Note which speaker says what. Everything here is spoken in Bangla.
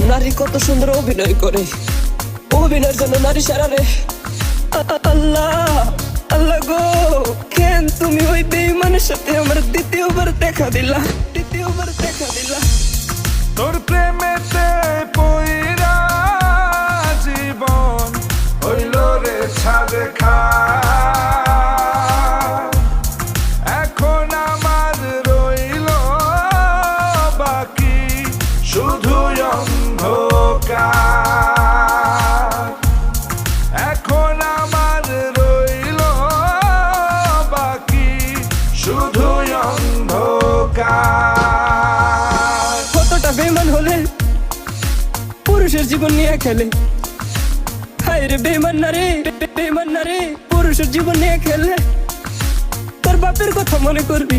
Speaker 1: নারী কত সুন্দর অভিনয় করে, অভিনয়ের জন্য নারী সারা রে। আল্লাহ আল্লাহ গো, কেন তুমি ওই বেঈমানের সাথে আমার দ্বিতীয়বার দেখা দিলা, দ্বিতীয়বার দেখা দিলা।
Speaker 2: তোর প্রেমেতে পইরা জীবন হইল রে ছাদে খা। এখন আমার রইল বাকি শুধু অন্ধকার। এখন আমার রইল বাকি শুধু অন্ধকার।
Speaker 1: কতটা বেঈমান হলে পুরুষের জীবন নিয়ে খেলে। হায় রে বেঈমান নারী, বেঈমান নারী পুরুষের জীবন নিয়ে খেলে। তোর বাপের কথা মনে করবি,